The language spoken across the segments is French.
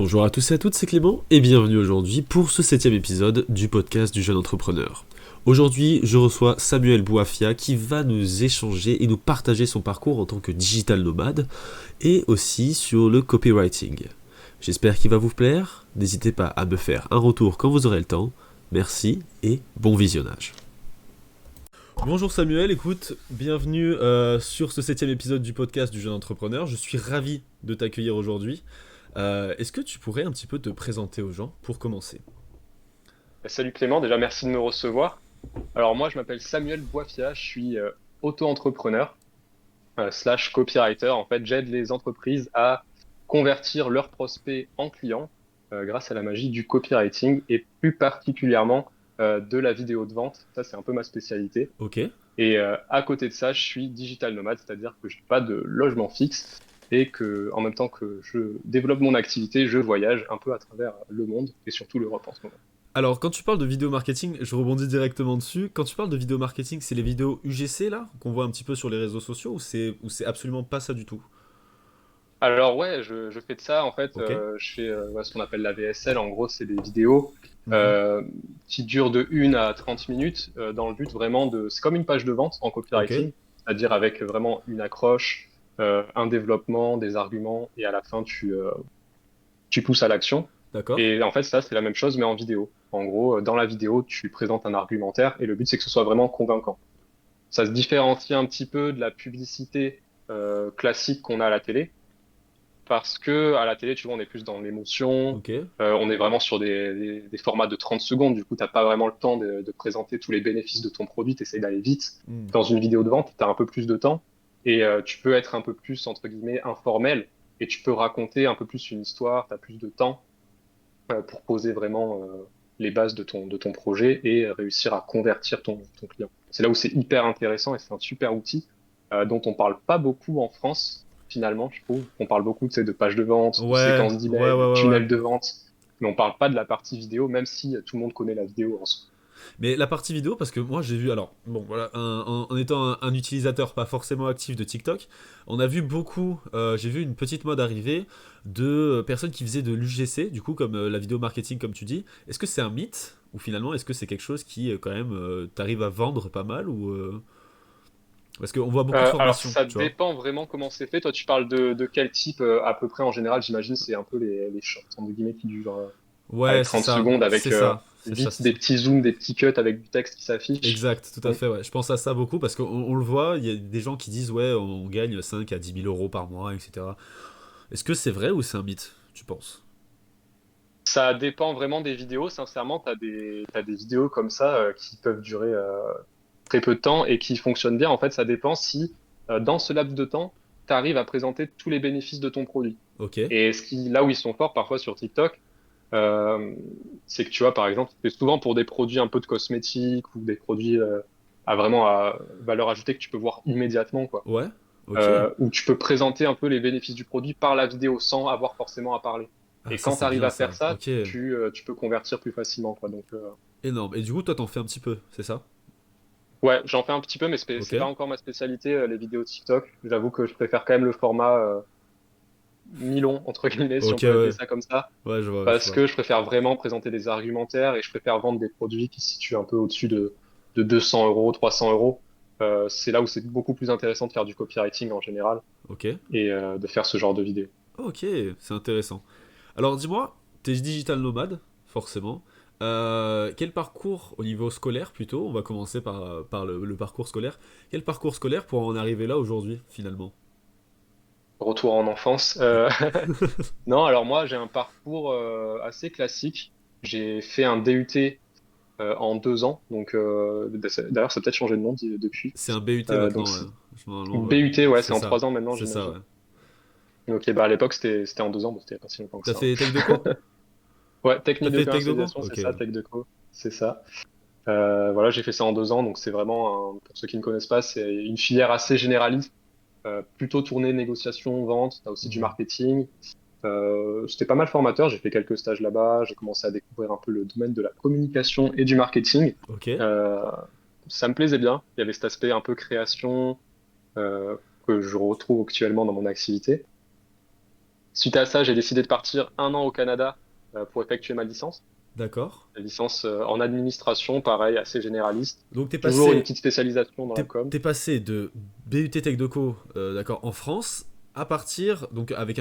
Bonjour à tous et à toutes, c'est Clément et bienvenue aujourd'hui pour ce 7e épisode du podcast du jeune entrepreneur. Aujourd'hui, je reçois Samuel Bouafia qui va nous échanger et nous partager son parcours en tant que digital nomade et aussi sur le copywriting. J'espère qu'il va vous plaire, n'hésitez pas à me faire un retour quand vous aurez le temps. Merci et bon visionnage. Bonjour Samuel, écoute, bienvenue sur ce 7e épisode du podcast du jeune entrepreneur. Je suis ravi de t'accueillir aujourd'hui. Est-ce que tu pourrais un petit peu te présenter aux gens pour commencer? Salut Clément, déjà merci de me recevoir. Alors moi je m'appelle Samuel Boifia, je suis auto-entrepreneur slash copywriter. En fait, j'aide les entreprises à convertir leurs prospects en clients grâce à la magie du copywriting et plus particulièrement de la vidéo de vente. Ça c'est un peu ma spécialité. Ok. Et à côté de ça, je suis digital nomade, c'est-à-dire que je n'ai pas de logement fixe et que en même temps que je développe mon activité, je voyage un peu à travers le monde et surtout l'Europe en ce moment. Alors, quand tu parles de vidéo marketing, je rebondis directement dessus. Quand tu parles de vidéo marketing, c'est les vidéos UGC là, qu'on voit un petit peu sur les réseaux sociaux ou c'est absolument pas ça du tout? Alors ouais, je fais de ça en fait. Ok. Je fais ouais, ce qu'on appelle la VSL. En gros, c'est des vidéos Mhm. euh, qui durent de 1 à 30 minutes dans le but vraiment de. C'est comme une page de vente en Ok. copywriting, c'est-à-dire avec vraiment une accroche, un développement, des arguments et à la fin tu pousses à l'action. D'accord. Et en fait, ça c'est la même chose mais en vidéo. En gros, dans la vidéo, tu présentes un argumentaire et le but c'est que ce soit vraiment convaincant. Ça se différencie un petit peu de la publicité classique qu'on a à la télé parce que à la télé, tu vois, on est plus dans l'émotion, Ok. on est vraiment sur des formats de 30 secondes, du coup, t'as pas vraiment le temps de présenter tous les bénéfices de ton produit, tu essaies d'aller vite. Hmm. Dans une vidéo de vente, tu as un peu plus de temps et tu peux être un peu plus, entre guillemets, informel et tu peux raconter un peu plus une histoire, tu as plus de temps pour poser vraiment les bases de ton projet et réussir à convertir ton client. C'est là où c'est hyper intéressant et c'est un super outil dont on parle pas beaucoup en France, finalement, je trouve. On parle beaucoup, tu sais, de pages de vente, de Ouais, séquences ouais, ouais, d'email, de ouais, ouais. tunnels de vente, mais on parle pas de la partie vidéo, même si tout le monde connaît la vidéo en soi. Mais la partie vidéo, parce que moi j'ai vu, alors, bon voilà, en étant un utilisateur pas forcément actif de TikTok, on a vu beaucoup, j'ai vu une petite mode arriver de personnes qui faisaient de l'UGC, du coup, comme la vidéo marketing, comme tu dis. Est-ce que c'est un mythe, ou finalement, est-ce que c'est quelque chose qui, quand même, t'arrive à vendre pas mal, ou. Parce qu'on voit beaucoup de Alors, formations, ça tu vois. dépend vraiment comment c'est fait. Toi, tu parles de quel type à peu près en général, j'imagine, c'est un peu les shorts, entre guillemets, qui durent avec Ouais, 30 secondes, avec c'est ça, c'est ça, vite c'est des ça. petits zooms, des petits cuts avec du texte qui s'affiche. Exact, tout à fait, ouais. Je pense à ça beaucoup parce qu'on le voit, il y a des gens qui disent, ouais, on gagne 5 à 10 000 euros par mois, etc. Est-ce que c'est vrai ou c'est un mythe, tu penses? Ça dépend vraiment des vidéos. Sincèrement, t'as des vidéos comme ça qui peuvent durer très peu de temps et qui fonctionnent bien. En fait, ça dépend si dans ce laps de temps, tu arrives à présenter tous les bénéfices de ton produit. Ok. Et là où ils sont forts parfois sur TikTok, euh, c'est que tu vois, par exemple, c'est souvent pour des produits un peu de cosmétiques ou des produits à vraiment à valeur ajoutée que tu peux voir immédiatement, quoi. Ouais. Ok. Où tu peux présenter un peu les bénéfices du produit par la vidéo sans avoir forcément à parler. Ah, Et ça quand tu c'est arrives bien à faire ça. ça, Ok. tu peux convertir plus facilement, quoi. Donc, Énorme. Et du coup, toi t'en fais un petit peu, c'est ça? ouais, j'en fais un petit peu, mais Ok. c'est pas encore ma spécialité, les vidéos TikTok. J'avoue que je préfère quand même le format mi-long, entre guillemets, si on Ok, peut appeler ouais. ça comme ça, Ouais, je vois, je parce vois. que je préfère vraiment présenter des argumentaires et je préfère vendre des produits qui se situent un peu au-dessus de 200 euros, 300 euros. C'est là où c'est beaucoup plus intéressant de faire du copywriting en général Ok. et de faire ce genre de vidéos. Ok, c'est intéressant. Alors dis-moi, t'es digital nomade, forcément. Quel parcours au niveau scolaire plutôt? On va commencer par le parcours scolaire. Quel parcours scolaire pour en arriver là aujourd'hui, finalement? Retour en enfance. Non, alors moi, j'ai un parcours assez classique. J'ai fait un DUT en 2 ans. Donc, d'ailleurs, ça a peut-être changé de nom depuis. C'est un BUT maintenant, ouais. Normalement, ouais. BUT, ouais, c'est C'est en ça. 3 ans maintenant, C'est ça, j'imagine. ouais. Ok, bah à l'époque, c'était en 2 ans, donc c'était pas si longtemps que T'as ça. fait Tech de co? Ouais, T'as technique de fait Tech de co? commercialisation, c'est Ok. ça, tech de co, c'est ça. Voilà, j'ai fait ça en 2 ans, donc c'est vraiment, pour ceux qui ne connaissent pas, c'est une filière assez généraliste, plutôt tournée négociation, vente, t'as aussi du Mhm. marketing. C'était pas mal formateur, j'ai fait quelques stages là-bas, j'ai commencé à découvrir un peu le domaine de la communication et du marketing. Ok. Euh, Ça me plaisait bien, il y avait cet aspect un peu création euh, que je retrouve actuellement dans mon activité. Suite à ça, j'ai décidé de partir un an au Canada pour effectuer ma licence. D'accord. La licence en administration, pareil, assez généraliste. Donc Toujours une petite spécialisation dans la com. t'es passé de BUT Tech Deco, d'accord, en France, à partir, donc avec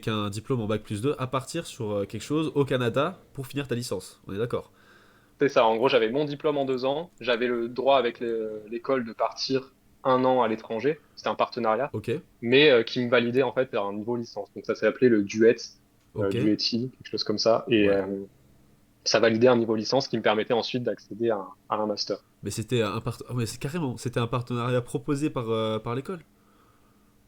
un diplôme en bac+2, à partir sur quelque chose au Canada pour finir ta licence. On est d'accord? C'est ça, en gros, j'avais mon diplôme en 2 ans. J'avais le droit avec l'école de partir un an à l'étranger. C'était un partenariat, Ok, mais qui me validait en fait vers un niveau licence. Donc ça s'appelait le DUET, ok, DUETI, quelque chose comme ça. Et ouais. ça validait un niveau licence qui me permettait ensuite d'accéder à un master. Mais c'était ouais, c'est carrément, c'était un partenariat proposé par l'école.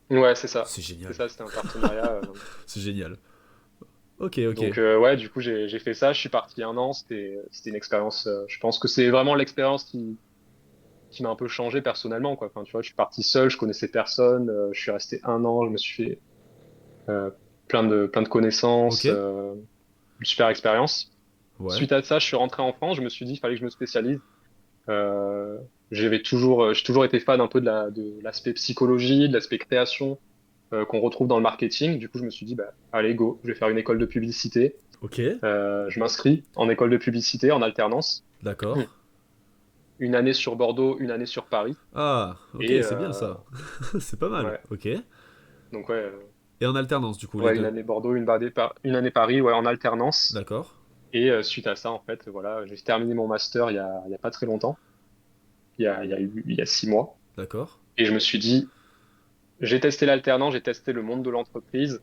Ouais, c'est ça. C'est C'est génial, ça, c'était un partenariat. c'est génial. Ok, ok, Donc ouais, du coup, j'ai fait ça. Je suis parti un an. C'était une expérience. Je pense que c'est vraiment l'expérience qui m'a un peu changé personnellement, quoi. Enfin, tu vois, je suis parti seul, je connaissais personne. Je suis resté un an. Je me suis fait euh, plein de ok, connaissances. Une super expérience. ouais, Suite à ça, je suis rentré en France. Je me suis dit, il fallait que je me spécialise. Euh, j'ai toujours été fan un peu de l'aspect psychologie, de l'aspect création qu'on retrouve dans le marketing. Du coup, je me suis dit, bah, allez, go, je vais faire une école de publicité. ok, Je m'inscris en école de publicité en alternance. d'accord. Une année sur Bordeaux, une année sur Paris. Ah, ok, Et c'est bien ça. C'est pas mal, ouais, ok. donc ouais, Et en alternance, du coup, les ouais, une deux. année Bordeaux, une année Paris, ouais, en alternance. D'accord, Et suite à ça, en fait, voilà, j'ai terminé mon master il y a pas très longtemps, il y a 6 mois. d'accord, Et je me suis dit, j'ai testé l'alternance, j'ai testé le monde de l'entreprise.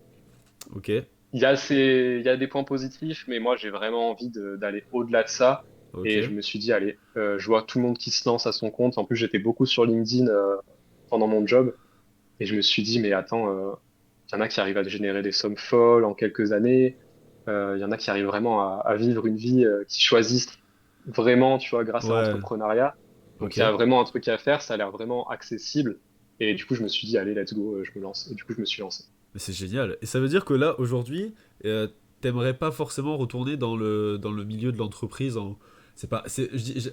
ok, Il y a des points positifs, mais moi, j'ai vraiment envie d'aller au-delà de ça. ok, Et je me suis dit, allez, je vois tout le monde qui se lance à son compte. En plus, j'étais beaucoup sur LinkedIn pendant mon job. Et je me suis dit, mais attends, il y en a qui arrivent à générer des sommes folles en quelques années. Il y en a qui arrivent vraiment à vivre une vie qui choisissent vraiment, tu vois, grâce à ouais, l'entrepreneuriat. Donc, ok. il y a vraiment un truc à faire. Ça a l'air vraiment accessible. Et du coup, je me suis dit, allez, let's go, je me lance. Et du coup, je me suis lancé. Mais c'est génial. Et ça veut dire que là, aujourd'hui, t'aimerais pas forcément retourner dans le milieu de l'entreprise en... C'est pas,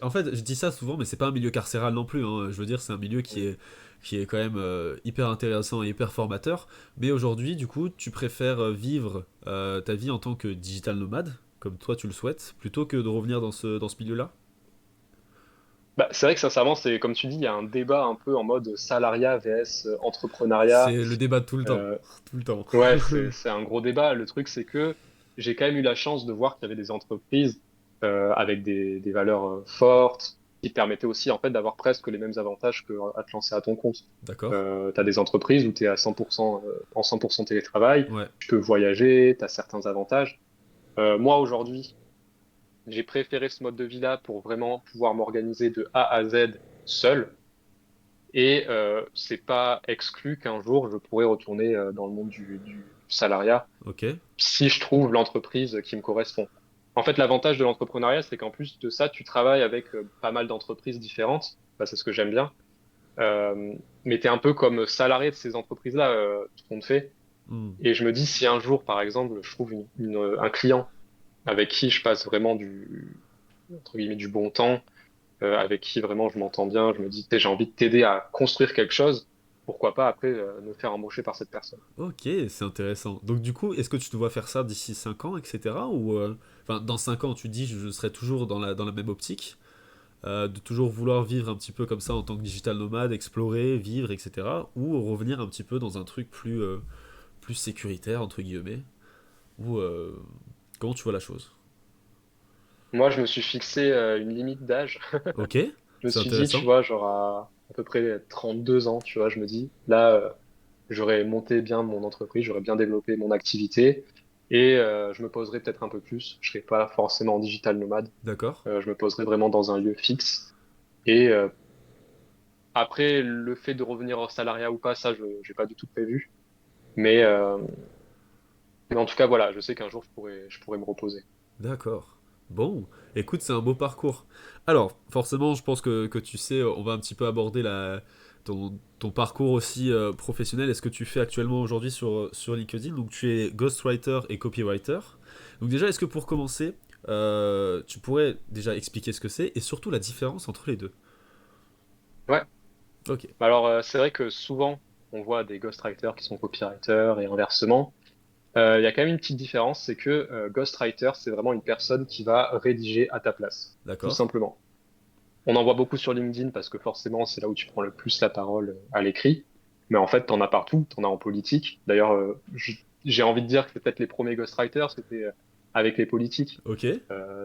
en fait, je dis ça souvent, mais c'est pas un milieu carcéral non plus, hein. Je veux dire, c'est un milieu qui est quand même hyper intéressant et hyper formateur. Mais aujourd'hui, du coup, tu préfères vivre ta vie en tant que digital nomade, comme toi tu le souhaites, plutôt que de revenir dans ce milieu-là? Bah, c'est vrai que sincèrement, c'est comme tu dis, il y a un débat un peu en mode salariat vs entrepreneuriat. C'est le débat de tout le temps. Euh, Tout le temps. ouais, c'est un gros débat. Le truc, c'est que j'ai quand même eu la chance de voir qu'il y avait des entreprises avec des valeurs fortes qui te permettaient aussi en fait d'avoir presque les mêmes avantages que à te lancer à ton compte. D'accord? Tu as des entreprises où tu es à 100% en 100% télétravail, Ouais. tu peux voyager, tu as certains avantages. Moi aujourd'hui, j'ai préféré ce mode de vie-là pour vraiment pouvoir m'organiser de A à Z seul. Et c'est pas exclu qu'un jour je pourrais retourner dans le monde du salariat Ok. si je trouve l'entreprise qui me correspond. En fait, l'avantage de l'entrepreneuriat, c'est qu'en plus de ça, tu travailles avec pas mal d'entreprises différentes. Enfin, c'est ce que j'aime bien. Mais tu es un peu comme salarié de ces entreprises-là, tout compte fait. Hmm. Et je me dis, si un jour, par exemple, je trouve un client avec qui je passe vraiment entre guillemets, du bon temps, avec qui vraiment je m'entends bien, je me dis, tu sais, j'ai envie de t'aider à construire quelque chose, pourquoi pas après me faire embaucher par cette personne. Ok, c'est intéressant. Donc du coup, est-ce que tu te vois faire ça d'ici 5 ans, etc. Ou enfin, dans 5 ans, tu dis, je serai toujours dans la même optique, de toujours vouloir vivre un petit peu comme ça en tant que digital nomade, explorer, vivre, etc. Ou revenir un petit peu dans un truc plus sécuritaire, entre guillemets. Ou comment tu vois la chose? Moi, je me suis fixé une limite d'âge. Ok, Je me c'est suis dit, tu intéressant. vois, genre à peu près 32 ans, tu vois, je me dis, là, j'aurais monté bien mon entreprise, j'aurais bien développé mon activité et je me poserai peut-être un peu plus. Je serai pas forcément en digital nomade. D'accord. Je me poserai vraiment dans un lieu fixe. Et après, le fait de revenir en salariat ou pas, ça, je n'ai pas du tout prévu. Mais, euh, mais en tout cas, voilà, je sais qu'un jour, je pourrais me reposer. D'accord. Bon, écoute, c'est un beau parcours. Alors, forcément, je pense que tu sais, on va un petit peu aborder ton parcours aussi professionnel. Est-ce que tu fais actuellement aujourd'hui sur LinkedIn? Donc, tu es ghostwriter et copywriter. Donc, déjà, est-ce que pour commencer, tu pourrais déjà expliquer ce que c'est et surtout la différence entre les deux? Ouais. Ok. Alors, c'est vrai que souvent, on voit des ghostwriters qui sont copywriters et inversement. Il y a quand même une petite différence, c'est que ghostwriter, c'est vraiment une personne qui va rédiger à ta place, tout D'accord. simplement. On en voit beaucoup sur LinkedIn parce que forcément, c'est là où tu prends le plus la parole à l'écrit. Mais en fait, t'en as partout, t'en as en politique. D'ailleurs, j'ai envie de dire que c'est peut-être les premiers ghostwriters, c'était avec les politiques. Ok.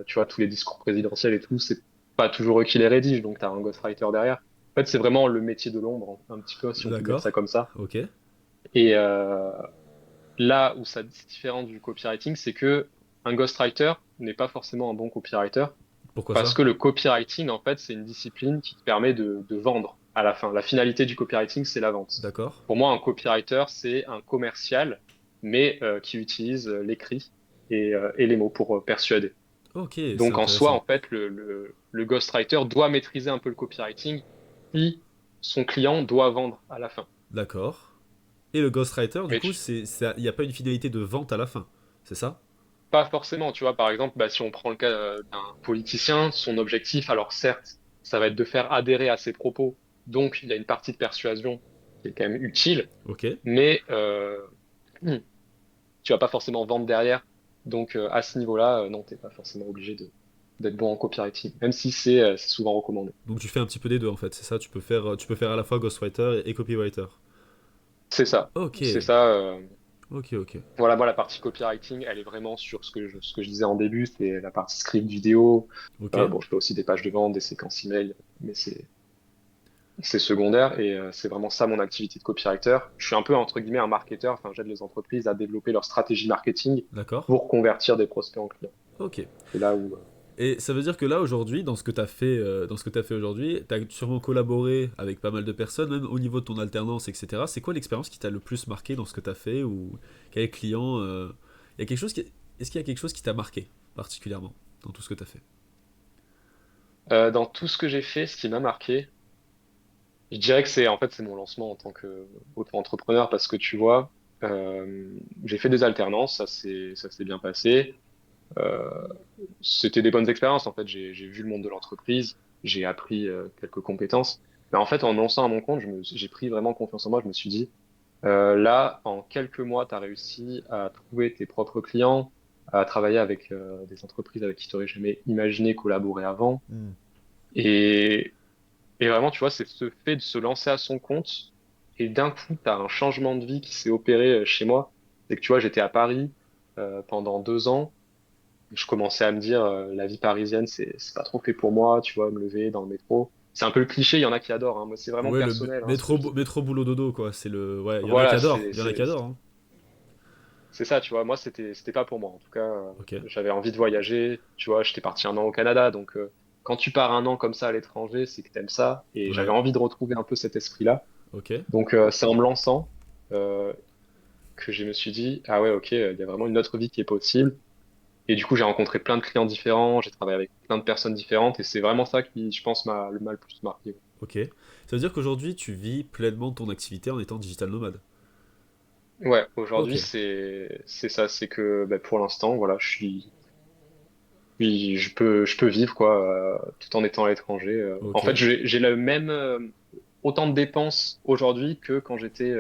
Tu vois, tous les discours présidentiels et tout, c'est pas toujours eux qui les rédigent, donc t'as un ghostwriter derrière. En fait, c'est vraiment le métier de l'ombre, un petit peu, si on peut dire ça D'accord. comme ça. Ok. Et là où ça c'est différent du copywriting, c'est que un ghostwriter n'est pas forcément un bon copywriter Pourquoi parce ça? que le copywriting, en fait, c'est une discipline qui te permet de vendre à la fin. La finalité du copywriting, c'est la vente. D'accord. Pour moi, un copywriter, c'est un commercial, mais qui utilise l'écrit et les mots pour persuader. Ok, c'est Donc, en soi, intéressant. en fait, le ghostwriter doit maîtriser un peu le copywriting si son client doit vendre à la fin. D'accord. Et le ghostwriter, du Mais coup, il n'y a pas une fidélité de vente à la fin, c'est ça? pas forcément, tu vois, par exemple, bah, si on prend le cas d'un politicien, son objectif, alors certes, ça va être de faire adhérer à ses propos, donc il y a une partie de persuasion qui est quand même utile, Ok. mais tu vas pas forcément vendre derrière. Donc à ce niveau-là, non, t'es pas forcément obligé d'être bon en copywriting, même si c'est souvent recommandé. Donc tu fais un petit peu des deux en fait, c'est ça? Tu peux faire à la fois ghostwriter et copywriter. C'est ça, Ok. c'est ça. Ok, ok. Voilà, moi, la partie copywriting, elle est vraiment sur ce que je disais en début, c'est la partie script vidéo. Ok. Bon, je fais aussi des pages de vente, des séquences email, mais c'est secondaire et c'est vraiment ça mon activité de copywriter. Je suis un peu, entre guillemets, un marketeur. Enfin, j'aide les entreprises à développer leur stratégie marketing D'accord. pour convertir des prospects en clients. Ok. C'est là où, Et ça veut dire que là aujourd'hui, dans ce que tu as fait, dans ce que tu fait aujourd'hui, tu as sûrement collaboré avec pas mal de personnes, même au niveau de ton alternance, etc. C'est quoi l'expérience qui t'a le plus marqué dans ce que tu as fait ou quel client il y a quelque chose qui... Est-ce qu'il y a quelque chose qui t'a marqué particulièrement dans tout ce que tu as fait? dans tout ce que j'ai fait, ce qui m'a marqué, je dirais que c'est, en fait, c'est mon lancement en tant que auto-entrepreneur parce que tu vois, j'ai fait des alternances, ça s'est bien passé. Euh, C'était des bonnes expériences. En fait, j'ai vu le monde de l'entreprise, j'ai appris quelques compétences. Mais en fait, en me lançant à mon compte, j'ai pris vraiment confiance en moi. Je me suis dit, là, en quelques mois, tu as réussi à trouver tes propres clients, à travailler avec des entreprises avec qui tu n'aurais jamais imaginé collaborer avant. Hmm. Et, et vraiment, tu vois, c'est ce fait de se lancer à son compte. Et d'un coup, tu as un changement de vie qui s'est opéré chez moi. C'est que, tu vois, j'étais à Paris pendant 2 ans. Je commençais à me dire, la vie parisienne, c'est pas trop fait pour moi, tu vois, me lever dans le métro. C'est un peu le cliché, il y en a qui adorent, hein. Moi, c'est vraiment Ouais, le personnel, hein, ce que métro, je dis. métro boulot dodo quoi. C'est le, ouais, il y en a qui Voilà, adorent, il y en a qui adorent. Hein. c'est ça, tu vois. Moi, c'était pas pour moi. En tout cas, Ok. j'avais envie de voyager. Tu vois, j'étais parti 1 an au Canada, donc quand tu pars 1 an comme ça à l'étranger, c'est que t'aimes ça. Et j'avais Ouais. envie de retrouver un peu cet esprit-là. Ok. Donc, c'est en me lançant euh, que je me suis dit, ah ouais, ok, il y a vraiment une autre vie qui est possible. Et du coup, j'ai rencontré plein de clients différents, j'ai travaillé avec plein de personnes différentes, et c'est vraiment ça qui, je pense, m'a le plus marqué. Ok. Ça veut dire qu'aujourd'hui tu vis pleinement de ton activité en étant digital nomade. Ouais, Ok. aujourd'hui, c'est ça, c'est que bah, pour l'instant, voilà, je peux vivre quoi, tout en étant à l'étranger. En Ok. fait, j'ai le même autant de dépenses aujourd'hui que quand j'étais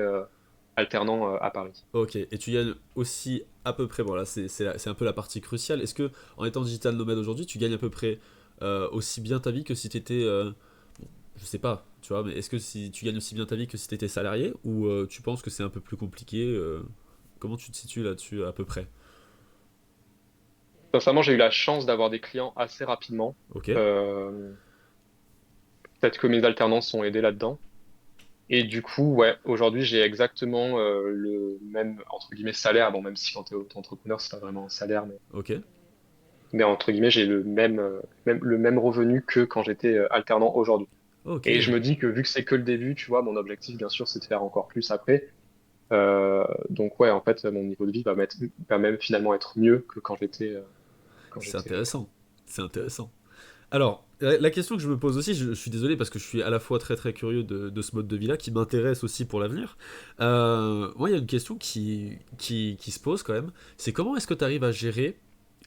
alternant à Paris. Ok, et tu gagnes aussi à peu près, bon là c'est un peu la partie cruciale, est-ce que en étant digital nomade aujourd'hui, tu gagnes à peu près aussi bien ta vie que si tu étais, je sais pas, tu vois, mais est-ce que si tu gagnes aussi bien ta vie que si tu étais salarié, ou tu penses que c'est un peu plus compliqué comment tu te situes là-dessus à peu près? Sincèrement, j'ai eu la chance d'avoir des clients assez rapidement. Ok, Euh, Peut-être que mes alternances ont aidé là-dedans. Et du coup, ouais, aujourd'hui, j'ai exactement le même, entre guillemets, salaire. Bon, même si quand tu es auto-entrepreneur, c'est pas vraiment un salaire, ok, mais entre guillemets, j'ai le même revenu que quand j'étais alternant aujourd'hui. ok, Et je me dis que vu que c'est que le début, tu vois, mon objectif, bien sûr, c'est de faire encore plus après. Donc, ouais, en fait, mon niveau de vie va même finalement être mieux que quand c'est j'étais. intéressant, c'est intéressant. Alors, la question que je me pose aussi, je suis désolé parce que je suis à la fois très très curieux de ce mode de vie-là, qui m'intéresse aussi pour l'avenir. Moi, il y a une question qui se pose quand même, c'est comment est-ce que tu arrives à gérer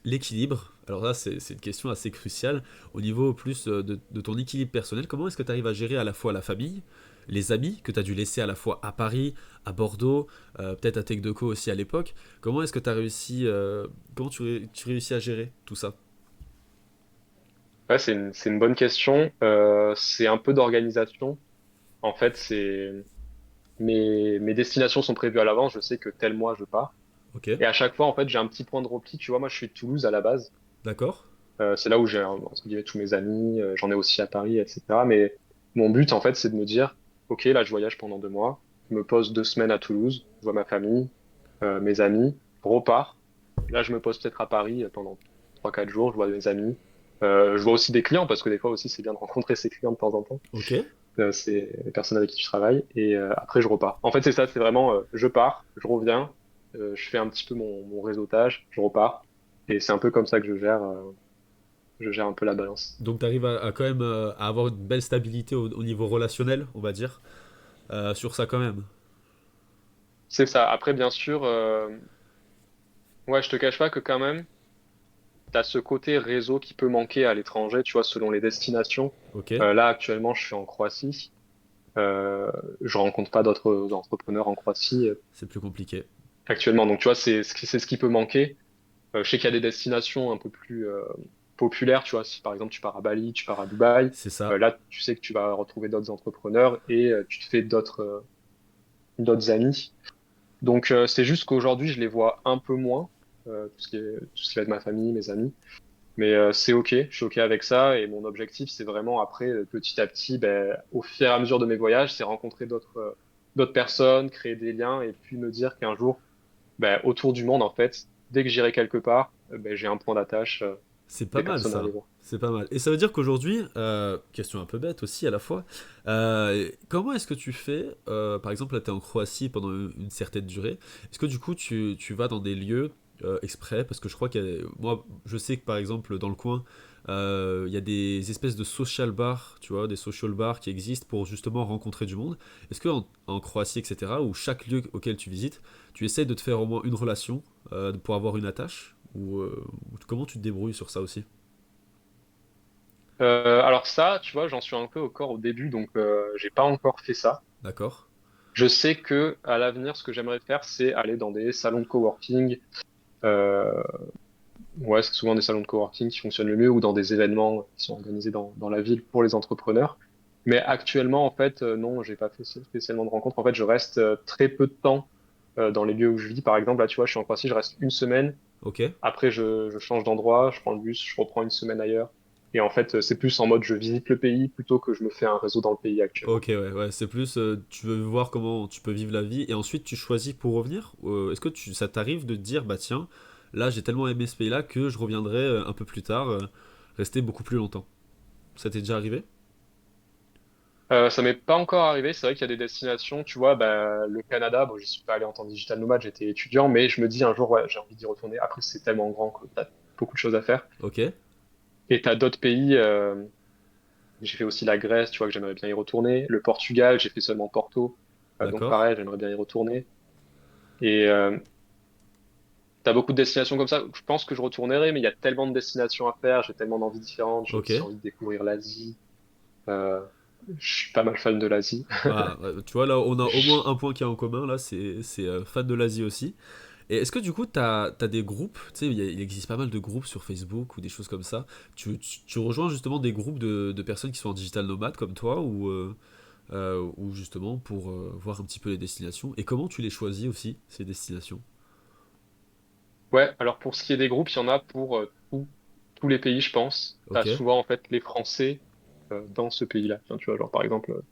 l'équilibre, alors là c'est une question assez cruciale, au niveau plus de ton équilibre personnel, comment est-ce que tu arrives à gérer à la fois la famille, les amis que tu as dû laisser à la fois à Paris, à Bordeaux, peut-être à Tech Deco aussi à l'époque, comment est-ce que tu as réussi, comment tu réussis à gérer tout ça? Ouais, c'est une bonne question. C'est un peu d'organisation. En fait, mes destinations sont prévues à l'avance. Je sais que tel mois je pars. Ok, Et à chaque fois, en fait, j'ai un petit point de repli. Tu vois, moi, je suis de Toulouse à la base. d'accord, C'est là où j'ai, entre guillemets, tous mes amis. J'en ai aussi à Paris, etc. Mais mon but, en fait, c'est de me dire, OK, là, je voyage pendant 2 mois. Je me pose 2 semaines à Toulouse. Je vois ma famille, mes amis. Je repars. Là, je me pose peut-être à Paris pendant 3, 4 jours. Je vois mes amis. Je vois aussi des clients parce que des fois aussi, c'est bien de rencontrer ses clients de temps en temps. ok. C'est les personnes avec qui tu travailles. Et après, je repars. En fait, c'est ça. C'est vraiment, je pars, je reviens. Je fais un petit peu mon réseautage. Je repars. Et c'est un peu comme ça que je gère un peu la balance. Donc tu arrives à quand même à avoir une belle stabilité au niveau relationnel, on va dire, sur ça quand même. C'est ça. Après, bien sûr, ouais, je te cache pas que quand même, t'as ce côté réseau qui peut manquer à l'étranger, tu vois, selon les destinations. Ok, Là, actuellement, je suis en Croatie. Euh, je rencontre pas d'autres entrepreneurs en Croatie c'est plus compliqué. actuellement. Donc, tu vois, c'est ce qui peut manquer. Je sais qu'il y a des destinations un peu plus populaires, tu vois. Si par exemple tu pars à Bali, tu pars à Dubaï, C'est ça. là, tu sais que tu vas retrouver d'autres entrepreneurs et tu te fais d'autres amis. Donc, c'est juste qu'aujourd'hui, je les vois un peu moins, tout ce qui va être ma famille, mes amis. Mais c'est OK, je suis OK avec ça. Et mon objectif, c'est vraiment après, petit à petit, ben, au fur et à mesure de mes voyages, c'est rencontrer d'autres personnes, créer des liens et puis me dire qu'un jour, ben, autour du monde, en fait, dès que j'irai quelque part, ben, j'ai un point d'attache, C'est pas des mal personnes à aller ça. voir. C'est pas mal. Et ça veut dire qu'aujourd'hui, question un peu bête aussi à la fois, comment est-ce que tu fais, par exemple là tu es en Croatie pendant une certaine durée, est-ce que du coup tu vas dans des lieux exprès, parce que je crois moi je sais que par exemple dans le coin, il y a des espèces de social bars, tu vois, des social bars qui existent pour justement rencontrer du monde. Est-ce que en Croatie, etc., où chaque lieu auquel tu visites, tu essayes de te faire au moins une relation pour avoir une attache, ou comment tu te débrouilles sur ça aussi? Alors ça, tu vois, j'en suis un peu encore au début, donc j'ai pas encore fait ça. D'accord. Je sais que à l'avenir, ce que j'aimerais faire, c'est aller dans des salons de coworking. Euh, ouais, c'est souvent des salons de coworking qui fonctionnent le mieux ou dans des événements qui sont organisés dans la ville pour les entrepreneurs. Mais actuellement, en fait, non, j'ai pas fait spécialement de rencontres. En fait, je reste très peu de temps dans les lieux où je vis. Par exemple, là, tu vois, je suis en Croatie, je reste une semaine. Ok. Après, je change d'endroit, je prends le bus, je reprends une semaine ailleurs. Et en fait, c'est plus en mode je visite le pays plutôt que je me fais un réseau dans le pays actuellement. Ok, ouais, ouais. C'est plus, tu veux voir comment tu peux vivre la vie et ensuite tu choisis pour revenir. Est-ce que ça t'arrive de te dire, bah tiens, là j'ai tellement aimé ce pays-là que je reviendrai un peu plus tard, rester beaucoup plus longtemps. Ça t'est déjà arrivé? Ça m'est pas encore arrivé. C'est vrai qu'il y a des destinations, tu vois, bah, le Canada, bon, j'y suis pas allé en tant que digital nomade, j'étais étudiant, mais je me dis un jour, ouais, j'ai envie d'y retourner. Après, c'est tellement grand que t'as beaucoup de choses à faire. Ok, Et t'as d'autres pays, j'ai fait aussi la Grèce, tu vois, que j'aimerais bien y retourner. Le Portugal, j'ai fait seulement Porto. Donc d'accord. pareil, j'aimerais bien y retourner. Et t'as beaucoup de destinations comme ça. Je pense que je retournerai, mais il y a tellement de destinations à faire, j'ai tellement d'envies différentes. J'ai Ok. aussi envie de découvrir l'Asie. Euh, je suis pas mal fan de l'Asie. Ah, tu vois, là on a au moins un point qui est en commun, là c'est fan de l'Asie aussi. Et est-ce que du coup, t'as des groupes, tu sais, il existe pas mal de groupes sur Facebook ou des choses comme ça. Tu rejoins justement des groupes de personnes qui sont en digital nomade comme toi ou justement pour voir un petit peu les destinations. Et comment tu les choisis aussi, ces destinations? Ouais, alors pour ce qui est des groupes, il y en a pour tous les pays, je pense. T'as Ok, souvent en fait les Français dans ce pays-là. Enfin, tu vois, genre par exemple,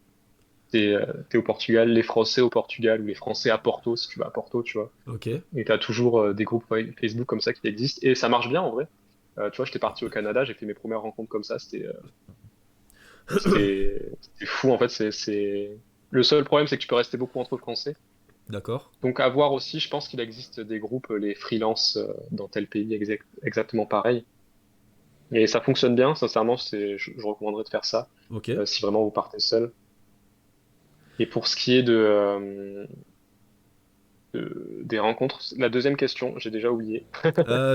t'es au Portugal, les Français au Portugal ou les Français à Porto, si tu vas à Porto, tu vois. ok, Et t'as toujours des groupes Facebook comme ça qui existent et ça marche bien en vrai. Tu vois, j'étais parti au Canada, j'ai fait mes premières rencontres comme ça, c'était fou en fait. Le seul problème, c'est que tu peux rester beaucoup entre Français. d'accord. Donc à voir aussi, je pense qu'il existe des groupes, les freelance dans tel pays exactement pareil. Et ça fonctionne bien, sincèrement, je recommanderais de faire ça Ok, si vraiment vous partez seul. Et pour ce qui est des rencontres. La deuxième question, j'ai déjà oublié.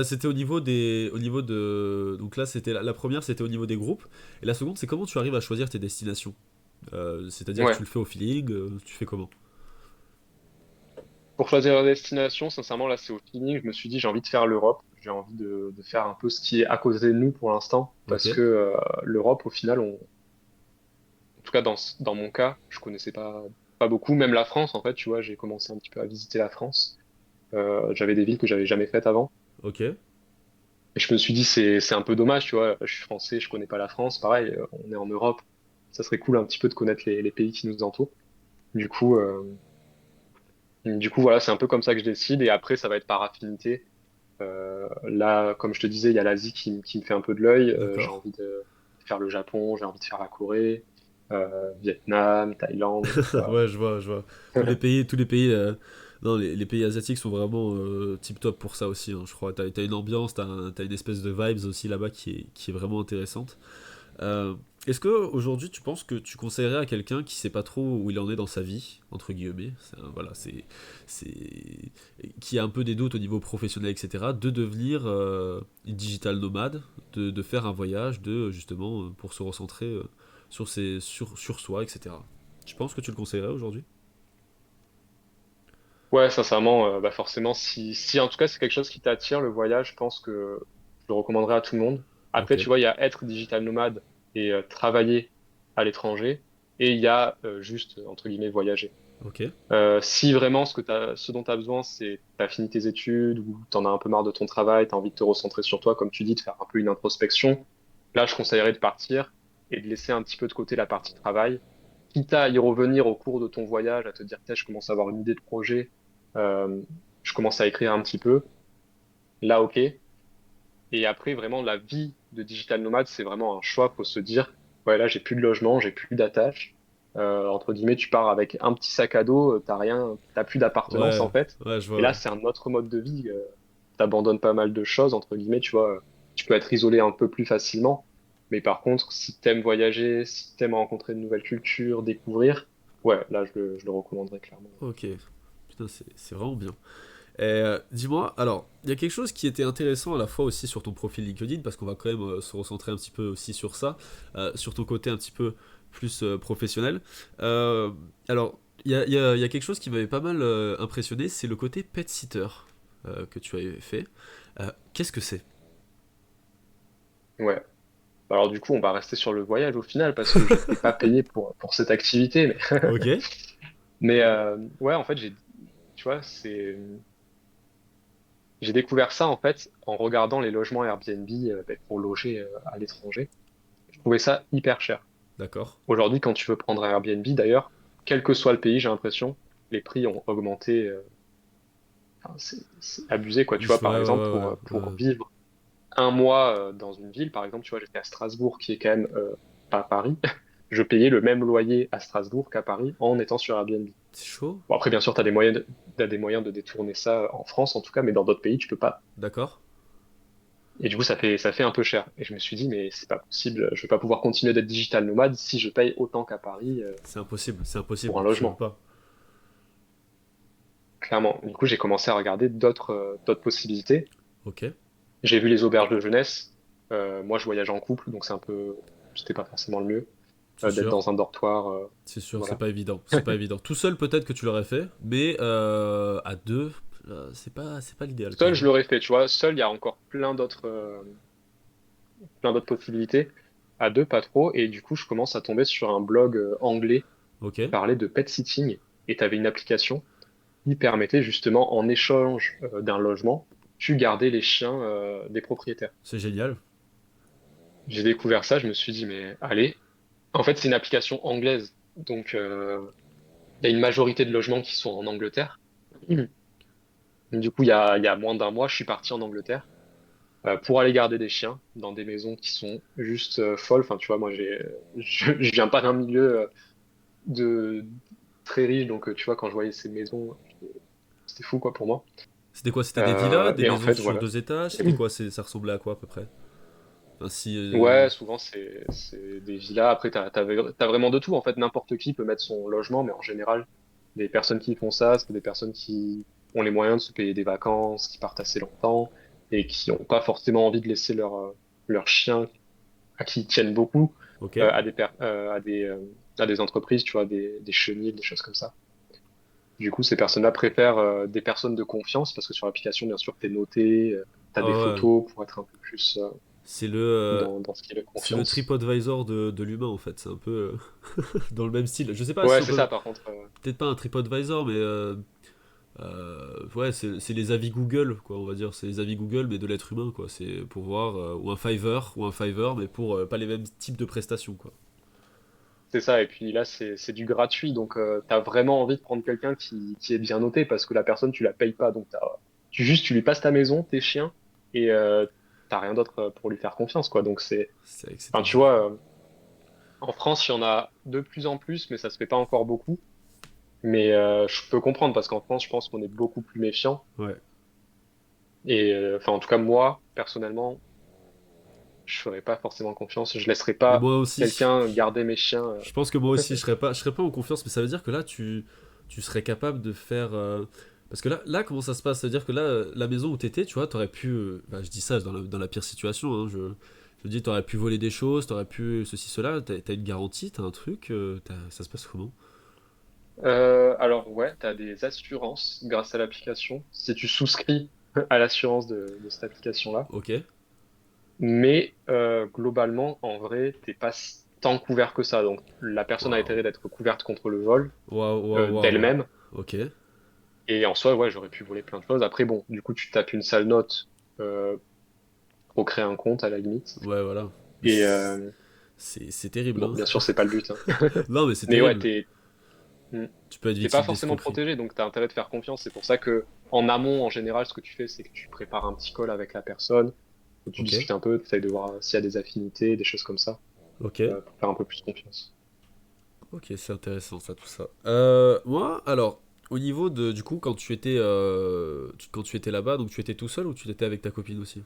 C'était au niveau de, donc là c'était la première, c'était au niveau des groupes, et la seconde c'est comment tu arrives à choisir tes destinations. C'est-à-dire que tu Ouais. le fais au feeling, tu fais comment? Pour choisir la destination, sincèrement, là, c'est au feeling. Je me suis dit, j'ai envie de faire l'Europe. J'ai envie de faire un peu ce qui est à côté de nous pour l'instant. Ok, Parce que l'Europe, au final, en tout cas, dans mon cas, je connaissais pas beaucoup. Même la France, en fait, tu vois, j'ai commencé un petit peu à visiter la France. J'avais des villes que j'avais jamais faites avant. ok, Et je me suis dit, c'est un peu dommage, tu vois. Je suis français, je connais pas la France. Pareil, on est en Europe. Ça serait cool un petit peu de connaître les pays qui nous entourent. Du coup, euh, du coup, voilà, c'est un peu comme ça que je décide. Et après, ça va être par affinité. Là, comme je te disais, il y a l'Asie qui me fait un peu de l'œil. J'ai d'accord. envie de faire le Japon, j'ai envie de faire la Corée, Vietnam, Thaïlande. Voilà. Ouais, je vois. Tous les pays, non, les pays asiatiques sont vraiment tip top pour ça aussi, hein, je crois. T'as une ambiance, t'as une espèce de vibes aussi là-bas qui est vraiment intéressante. Euh, Est-ce que aujourd'hui tu penses que tu conseillerais à quelqu'un qui sait pas trop où il en est dans sa vie, entre guillemets, voilà, c'est, qui a un peu des doutes au niveau professionnel, etc., de devenir une digital nomade, de faire un voyage, de justement pour se recentrer sur soi, etc. Tu penses que tu le conseillerais aujourd'hui? Ouais, sincèrement, bah forcément, si en tout cas c'est quelque chose qui t'attire, le voyage, je pense que je le recommanderais à tout le monde. Ok, Après, tu vois, il y a être digital nomade et travailler à l'étranger, et il y a juste, entre guillemets, voyager. ok, Si vraiment ce dont tu as besoin, c'est t'as fini tes études ou t'en as un peu marre de ton travail, t'as envie de te recentrer sur toi, comme tu dis, de faire un peu une introspection, là, je conseillerais de partir et de laisser un petit peu de côté la partie travail, quitte à y revenir au cours de ton voyage, à te dire, tiens, je commence à avoir une idée de projet, euh, je commence à écrire un petit peu, là, ok. Et après, vraiment, la vie de digital nomade, c'est vraiment un choix. Faut se dire, ouais, là, j'ai plus de logement, j'ai plus d'attache. Entre guillemets, tu pars avec un petit sac à dos, t'as rien, t'as plus d'appartenance ouais, en fait. ouais, je Et vois, là, ouais. c'est un autre mode de vie. T'abandonnes pas mal de choses, entre guillemets, tu vois. Tu peux être isolé un peu plus facilement. Mais par contre, si t'aimes voyager, si t'aimes rencontrer de nouvelles cultures, découvrir, ouais, là, je le recommanderais clairement. Ok, putain, c'est vraiment bien. Et, dis-moi, alors, il y a quelque chose qui était intéressant à la fois aussi sur ton profil LinkedIn, parce qu'on va quand même se recentrer un petit peu aussi sur ça, sur ton côté un petit peu plus professionnel. Euh, alors, il y a quelque chose qui m'avait pas mal impressionné, c'est le côté pet sitter que tu avais fait. Qu'est-ce que c'est? Ouais. Alors du coup, on va rester sur le voyage au final parce que j'étais pas payé pour cette activité. Ok, Mais ouais, en fait, tu vois, j'ai découvert ça en fait en regardant les logements Airbnb ben, pour loger à l'étranger. Je trouvais ça hyper cher. d'accord. Aujourd'hui, quand tu veux prendre un Airbnb, d'ailleurs, quel que soit le pays, j'ai l'impression, les prix ont augmenté. Enfin, c'est abusé, quoi. Tu vois, Ouais, par ouais, exemple, ouais, pour ouais. vivre un mois dans une ville, par exemple, tu vois, j'étais à Strasbourg, qui est quand même pas Paris. Je payais le même loyer à Strasbourg qu'à Paris en étant sur Airbnb. C'est chaud, Bon, après, bien sûr, t'as des moyens de détourner ça en France, en tout cas, mais dans d'autres pays, tu peux pas. d'accord. Et du coup, ça fait un peu cher. Et je me suis dit, mais c'est pas possible, je vais pas pouvoir continuer d'être digital nomade si je paye autant qu'à Paris C'est pour impossible, un tu peux logement. pas. Clairement. Du coup, j'ai commencé à regarder d'autres possibilités. Ok, J'ai vu les auberges de jeunesse. Moi, je voyage en couple, donc c'était pas forcément le mieux c'est d'être sûr. dans un dortoir. C'est sûr, c'est Voilà. pas évident. C'est pas évident. Tout seul, peut-être que tu l'aurais fait, mais à deux, c'est pas l'idéal quand Seul, même, je hein. l'aurais fait, tu vois. Seul, il y a encore plein d'autres possibilités. À deux, pas trop. Et du coup, je commence à tomber sur un blog anglais Ok, qui parlait de pet sitting. Et tu avais une application qui permettait justement, en échange d'un logement, tu gardais les chiens des propriétaires. c'est génial. J'ai découvert ça, je me suis dit, mais allez. En fait, c'est une application anglaise. Donc, il y a une majorité de logements qui sont en Angleterre. Du coup, il y a moins d'un mois, je suis parti en Angleterre pour aller garder des chiens dans des maisons qui sont juste folles. Enfin, tu vois, moi, je viens pas d'un milieu de très riche, donc tu vois, quand je voyais ces maisons, c'était fou, quoi, pour moi. C'était quoi? C'était des villas, des Et en maisons fait, sur voilà. deux étages? C'était quoi? Ça ressemblait à quoi à peu près? Enfin, si, Ouais, souvent, c'est des villas. Après, t'as vraiment de tout. En fait, n'importe qui peut mettre son logement, mais en général, les personnes qui font ça, c'est des personnes qui ont les moyens de se payer des vacances, qui partent assez longtemps et qui n'ont pas forcément envie de laisser leur chien, à qui ils tiennent beaucoup, Ok. à des entreprises, tu vois, des chenils, des choses comme ça. Du coup, ces personnes-là préfèrent des personnes de confiance parce que sur l'application, bien sûr, tu es noté, tu as Ah des ouais. photos pour être un peu plus C'est le, euh, dans ce qui est de c'est le confiance. TripAdvisor de l'humain en fait. C'est un peu dans le même style. Je sais pas si Ouais, on c'est peut. ça, par contre. Peut-être pas un TripAdvisor, mais ouais, c'est les avis Google, quoi, on va dire. C'est les avis Google, mais de l'être humain, quoi. C'est pour voir. Ou un Fiverr, mais pour pas les mêmes types de prestations, quoi. C'est ça, et puis là, c'est du gratuit, donc tu as vraiment envie de prendre quelqu'un qui est bien noté parce que la personne, tu la payes pas. Donc, tu lui passes ta maison, tes chiens, et t'as rien d'autre pour lui faire confiance, quoi. Donc, C'est vrai que c'est enfin, tu tendu. vois, en France, il y en a de plus en plus, mais ça se fait pas encore beaucoup. Mais je peux comprendre parce qu'en France, je pense qu'on est beaucoup plus méfiant. Ouais. Et enfin, en tout cas, moi, personnellement, je ferais pas forcément confiance. Je laisserais Mais pas moi aussi, quelqu'un garder mes chiens. je pense que moi aussi, je serais pas en confiance, mais ça veut dire que là, tu serais capable de faire. Parce que là, comment ça se passe? Ça veut dire que là, la maison où t'étais, tu vois, t'aurais pu. Enfin, je dis ça dans la pire situation, hein, je dis, t'aurais pu voler des choses, t'aurais pu ceci, cela, t'as une garantie, t'as un truc, ça se passe comment? Alors ouais, tu as des assurances grâce à l'application, si tu souscris à l'assurance de cette application-là. Ok. Mais globalement, en vrai, t'es pas tant couvert que ça. Donc la personne a Waouh. intérêt d'être couverte contre le vol Waouh, waouh, waouh. d'elle-même. Ok. Et en soi, ouais, j'aurais pu voler plein de choses. Après, bon, du coup, tu tapes une sale note euh, pour créer un compte à la limite. Ouais, voilà. Mais Et c'est terrible, bon, hein. bien sûr, c'est pas le but, hein. Non, mais c'est Mais ouais, terrible. hmm, Tu peux être t'es pas victime forcément d'escroquerie. protégé, donc t'as intérêt de faire confiance. C'est pour ça que en amont, en général, ce que tu fais, c'est que tu prépares un petit call avec la personne. Tu Ok. discutes un peu, tu essayes de voir s'il y a des affinités, des choses comme ça, Ok. pour faire un peu plus confiance. Ok, c'est intéressant ça, tout ça. Moi, alors, au niveau de, du coup, quand tu étais là-bas, donc tu étais tout seul ou tu étais avec ta copine aussi?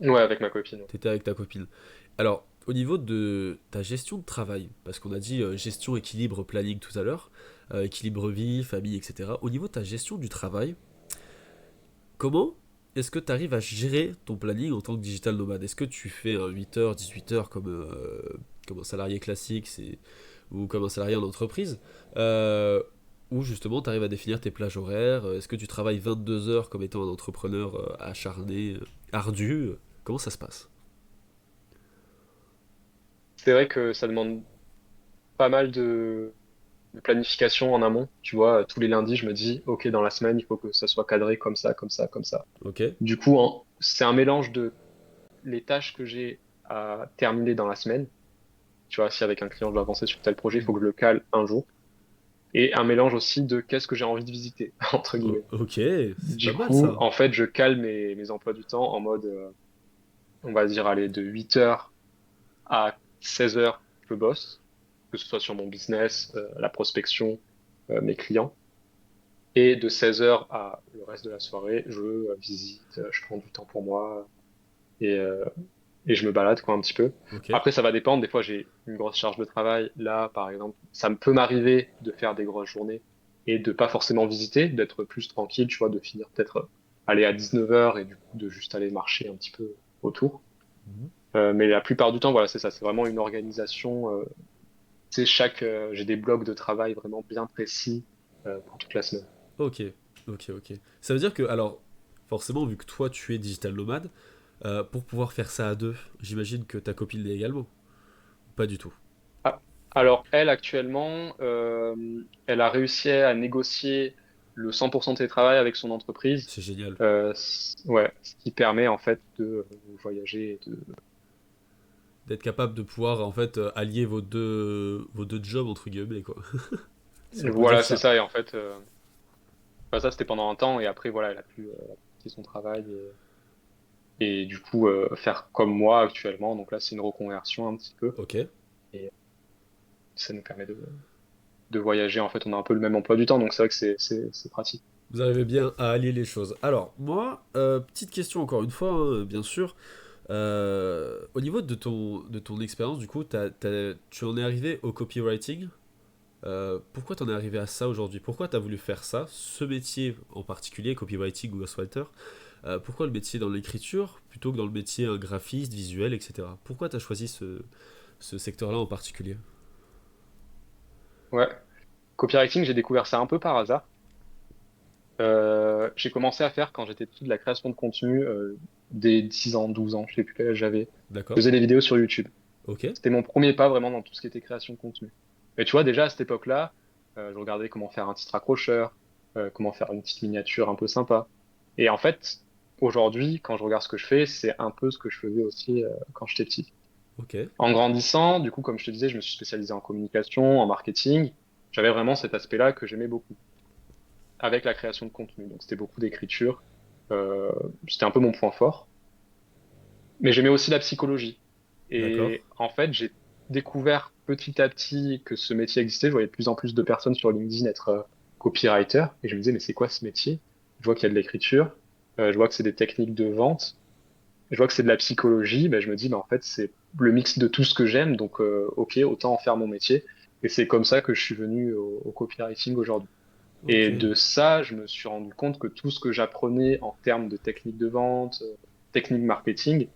Ouais, avec ma copine. T'étais avec ta copine. Alors, au niveau de ta gestion de travail, parce qu'on a dit gestion, équilibre, planning tout à l'heure, équilibre vie, famille, etc. Au niveau de ta gestion du travail, comment est-ce que tu arrives à gérer ton planning en tant que digital nomade? Est-ce que tu fais un 8h, 18h comme un salarié classique ou comme un salarié en entreprise ou justement tu arrives à définir tes plages horaires? Est-ce que tu travailles 22 heures comme étant un entrepreneur acharné, ardu? Comment ça se passe? C'est vrai que ça demande pas mal de planification en amont. Tu vois, tous les lundis, je me dis, OK, dans la semaine, il faut que ça soit cadré comme ça, comme ça, comme ça. Ok, Du coup, c'est un mélange de les tâches que j'ai à terminer dans la semaine. Tu vois, si avec un client, je dois avancer sur tel projet, il faut que je le cale un jour. Et un mélange aussi de qu'est-ce que j'ai envie de visiter, entre guillemets. Ok, c'est pas Du mal coup, ça. en fait, je cale mes emplois du temps en mode, on va dire, aller de 8 heures à 16 heures, je bosse, que ce soit sur mon business, la prospection, mes clients. Et de 16 heures à le reste de la soirée, je visite, je prends du temps pour moi et, euh, et je me balade quoi un petit peu. Ok, Après, ça va dépendre. Des fois, j'ai une grosse charge de travail. Là, par exemple, ça me peut m'arriver de faire des grosses journées et de pas forcément visiter, d'être plus tranquille, tu vois, de finir peut-être aller à 19 heures et du coup de juste aller marcher un petit peu autour. Mais la plupart du temps, voilà, c'est ça. C'est vraiment une organisation. C'est j'ai des blocs de travail vraiment bien précis pour toute la semaine. ok, ok. Ça veut dire que, alors, forcément, vu que toi tu es digital nomade, pour pouvoir faire ça à deux, j'imagine que ta copine l'est également. Pas du tout. Ah, alors, elle, actuellement, elle a réussi à négocier le 100% de télétravail avec son entreprise. C'est génial. Ouais, ce qui permet en fait de voyager. D'être capable de pouvoir en fait allier vos deux jobs entre guillemets quoi. Si on peut dire Voilà, c'est ça. ça. Et en fait, bah, ça, c'était pendant un temps. Et après, voilà, elle a pu quitter son travail et du coup, faire comme moi actuellement. Donc là, c'est une reconversion un petit peu. Ok. Et ça nous permet de voyager. En fait, on a un peu le même emploi du temps. Donc c'est vrai que c'est pratique. Vous arrivez bien à allier les choses. Alors, moi, petite question encore une fois, hein, bien sûr. Au niveau de ton expérience, du coup, tu en es arrivé au copywriting. Pourquoi t'en es arrivé à ça aujourd'hui? Pourquoi t'as voulu faire ça, ce métier en particulier, copywriting ou ghostwriter? Pourquoi le métier dans l'écriture plutôt que dans le métier graphiste, visuel, etc. Pourquoi t'as choisi ce secteur-là en particulier? Ouais. Copywriting, j'ai découvert ça un peu par hasard. J'ai commencé à faire quand j'étais petit de la création de contenu dès 10 ans, 12 ans, je sais plus quel âge j'avais. Je D'accord. faisais des vidéos sur YouTube. Ok. C'était mon premier pas vraiment dans tout ce qui était création de contenu. Mais tu vois, déjà à cette époque-là, je regardais comment faire un titre accrocheur, comment faire une petite miniature un peu sympa. Et en fait, aujourd'hui, quand je regarde ce que je fais, c'est un peu ce que je faisais aussi quand j'étais petit. Ok. En grandissant, du coup, comme je te disais, je me suis spécialisé en communication, en marketing. J'avais vraiment cet aspect-là que j'aimais beaucoup, avec la création de contenu. Donc c'était beaucoup d'écriture. Euh, C'était un peu mon point fort. Mais j'aimais aussi la psychologie. D'accord. Et en fait, j'ai découvert petit à petit que ce métier existait. Je voyais de plus en plus de personnes sur LinkedIn être copywriter. Et je me disais, mais c'est quoi ce métier? Je vois qu'il y a de l'écriture. Je vois que c'est des techniques de vente. Je vois que c'est de la psychologie. Ben, je me dis, ben, en fait, c'est le mix de tout ce que j'aime. Donc, OK, autant en faire mon métier. Et c'est comme ça que je suis venu au copywriting aujourd'hui. Ok. Et de ça, je me suis rendu compte que tout ce que j'apprenais en termes de techniques de vente, techniques marketing,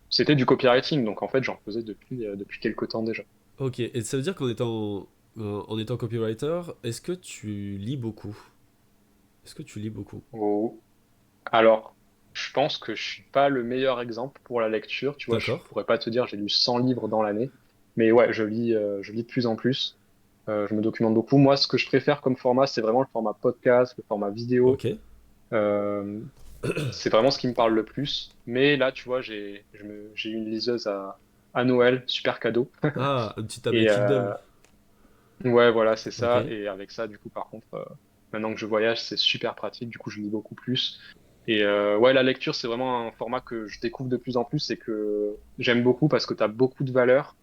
c'était du copywriting. Donc en fait, j'en faisais depuis quelques temps déjà. Ok. Et ça veut dire en étant copywriter, est-ce que tu lis beaucoup? Est-ce que tu lis beaucoup? Oh. Alors, je pense que je suis pas le meilleur exemple pour la lecture. Tu vois, je D'accord. pourrais pas te dire j'ai lu 100 livres dans l'année. Mais ouais, je lis de plus en plus. Je me documente beaucoup. Moi, ce que je préfère comme format, c'est vraiment le format podcast, le format vidéo. Ok. Euh, C'est vraiment ce qui me parle le plus. Mais là, tu vois, j'ai eu une liseuse à Noël, super cadeau. Ah, une petite tablette Et Kindle. ouais, voilà, c'est Ok. ça. Et avec ça, du coup, par contre, maintenant que je voyage, c'est super pratique. Du coup, je lis beaucoup plus. Et ouais, la lecture, c'est vraiment un format que je découvre de plus en plus et que j'aime beaucoup parce que tu as beaucoup de valeur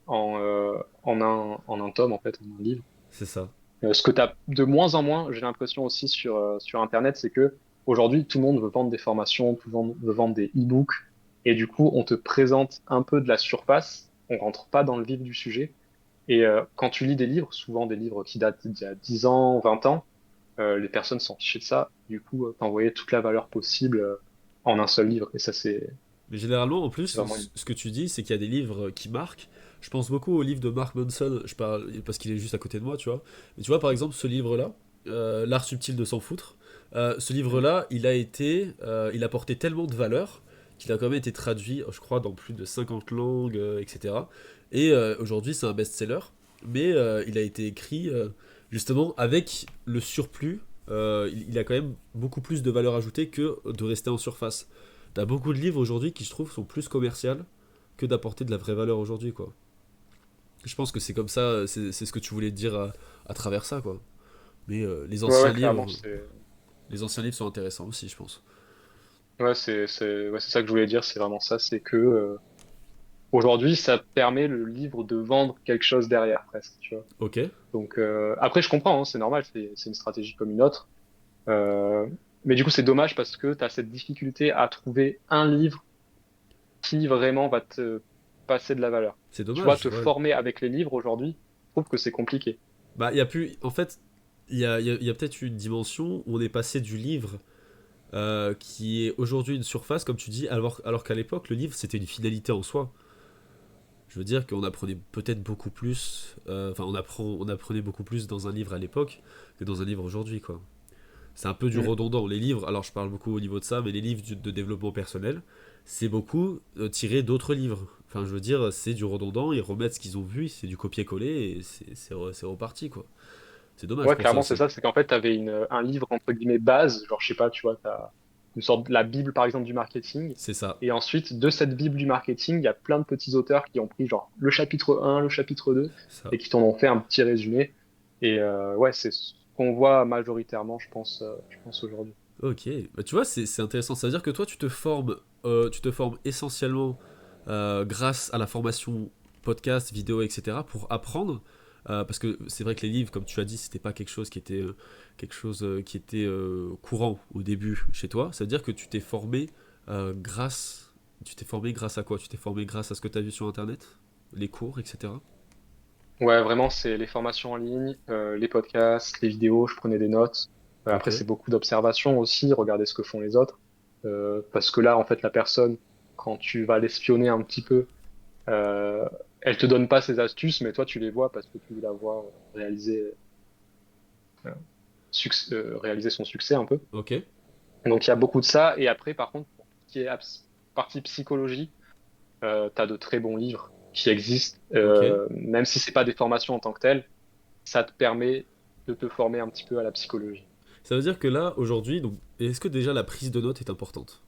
en un tome, en fait, en un livre. C'est ça. Ce que tu as de moins en moins, j'ai l'impression aussi sur Internet, c'est que aujourd'hui, tout le monde veut vendre des formations, tout le monde veut vendre des e-books. Et du coup, on te présente un peu de la surface, on rentre pas dans le vif du sujet. Et quand tu lis des livres, souvent des livres qui datent d'il y a 10 ans, 20 ans, les personnes s'en fichent de ça. Du coup, t'envoyer toute la valeur possible en un seul livre. Et ça, Mais généralement, en c'est plus, vraiment une... ce que tu dis, c'est qu'il y a des livres qui marquent. Je pense beaucoup au livre de Mark Manson, je parle parce qu'il est juste à côté de moi, tu vois. Mais tu vois, par exemple, ce livre-là, L'art subtil de s'en foutre, ce livre-là, il a porté tellement de valeur qu'il a quand même été traduit, je crois, dans plus de 50 langues, etc. Et aujourd'hui, c'est un best-seller, mais il a été écrit justement avec le surplus. Il a quand même beaucoup plus de valeur ajoutée que de rester en surface. T'as beaucoup de livres aujourd'hui qui, je trouve, sont plus commerciales que d'apporter de la vraie valeur aujourd'hui, quoi. Je pense que c'est comme ça, c'est ce que tu voulais dire à travers ça, quoi. Mais Ouais, ouais, clairement, les anciens livres sont intéressants aussi, je pense. ouais, c'est ça que je voulais dire, c'est vraiment ça, c'est que aujourd'hui, ça permet le livre de vendre quelque chose derrière, presque, tu vois. Ok, Donc après, je comprends, hein, c'est normal, c'est une stratégie comme une autre. Euh, mais du coup, c'est dommage parce que tu as cette difficulté à trouver un livre qui vraiment va te passer de la valeur. c'est Tu vois, dommage, te ouais. former avec les livres aujourd'hui, je trouve que c'est compliqué. Bah, il y a plus. En fait, il y a peut-être une dimension où on est passé du livre qui est aujourd'hui une surface, comme tu dis, alors qu'à l'époque, le livre c'était une finalité en soi. Je veux dire qu'on apprenait peut-être beaucoup plus, enfin on apprenait beaucoup plus dans un livre à l'époque que dans un livre aujourd'hui, quoi. C'est un peu du Mm. redondant. Les livres, alors je parle beaucoup au niveau de ça, mais les livres de développement personnel, c'est beaucoup tiré d'autres livres. Enfin, je veux dire, c'est du redondant, ils remettent ce qu'ils ont vu, c'est du copier-coller et c'est reparti, quoi. C'est dommage Ouais, pour ça clairement, c'est aussi. ça, c'est qu'en fait, tu avais un livre entre guillemets base, genre, je sais pas, tu vois, tu as une sorte de la Bible, par exemple, du marketing. C'est ça. Et ensuite, de cette Bible du marketing, il y a plein de petits auteurs qui ont pris, genre, le chapitre 1, le chapitre 2, Ça. et qui t'en ont fait un petit résumé. Et ouais, c'est ce qu'on voit majoritairement, je pense aujourd'hui. Ok. Bah, tu vois, c'est intéressant. Ça veut dire que toi, tu te formes essentiellement grâce à la formation podcast, vidéo, etc. pour apprendre. Parce que c'est vrai que les livres, comme tu as dit, c'était pas quelque chose qui était courant au début chez toi. Ça veut dire que tu t'es formé tu t'es formé grâce à quoi? Tu t'es formé grâce à ce que tu as vu sur internet, les cours, etc. Ouais, vraiment, c'est les formations en ligne, les podcasts, les vidéos, je prenais des notes. Ok. Après, c'est beaucoup d'observations aussi, regarder ce que font les autres. Parce que là, en fait, la personne, quand tu vas l'espionner un petit peu, euh, elle te donne pas ses astuces, mais toi, tu les vois parce que tu la vois euh, réaliser son succès un peu. Ok. Donc, il y a beaucoup de ça. Et après, par contre, pour tout ce qui est partie psychologie, tu as de très bons livres qui existent, Ok. même si c'est pas des formations en tant que telles, ça te permet de te former un petit peu à la psychologie. Ça veut dire que là, aujourd'hui, donc, est-ce que déjà la prise de notes est importante?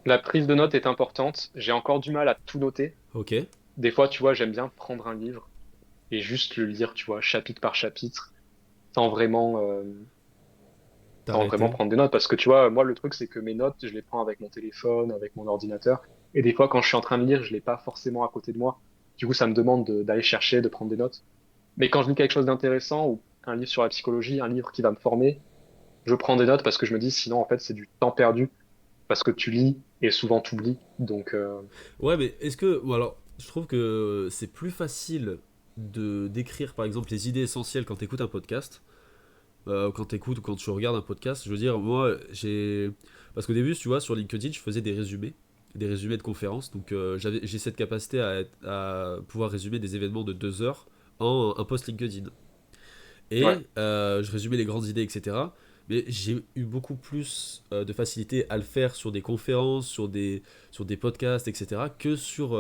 La prise de notes est importante. J'ai encore du mal à tout noter. Ok. Des fois, tu vois, j'aime bien prendre un livre et juste le lire, tu vois, chapitre par chapitre, sans vraiment, T'as sans vraiment arrêté? prendre des notes. Parce que tu vois, moi, le truc, c'est que mes notes, je les prends avec mon téléphone, avec mon ordinateur. Et des fois, quand je suis en train de lire, je l'ai pas forcément à côté de moi. Du coup, ça me demande d'aller chercher, de prendre des notes. Mais quand je lis quelque chose d'intéressant ou un livre sur la psychologie, un livre qui va me former, je prends des notes parce que je me dis, sinon, en fait, c'est du temps perdu parce que tu lis et souvent tu oublies. Donc, Ouais, mais est-ce que. Ou alors, je trouve que c'est plus facile de d'écrire par exemple les idées essentielles quand t'écoutes un podcast. Quand t'écoutes ou quand tu regardes un podcast, je veux dire, moi, j'ai. Parce qu'au début, tu vois, sur LinkedIn, je faisais des résumés de conférences. Donc, j'ai cette capacité à pouvoir résumer des événements de 2 heures en un post LinkedIn. ouais. Et je résumais les grandes idées, etc. Mais j'ai eu beaucoup plus de facilité à le faire sur des conférences, sur des podcasts, etc., que sur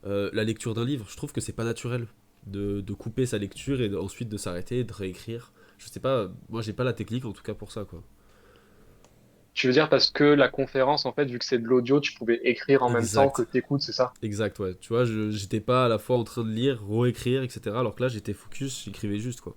la lecture d'un livre. Je trouve que c'est pas naturel de couper sa lecture et ensuite de s'arrêter, de réécrire. Je sais pas, moi j'ai pas la technique en tout cas pour ça, quoi. Tu veux dire parce que la conférence, en fait, vu que c'est de l'audio, tu pouvais écrire en même temps que Exact, t'écoutes, c'est ça? exact, ouais. Tu vois, j'étais pas à la fois en train de lire, réécrire, etc. Alors que là j'étais focus, j'écrivais juste, quoi.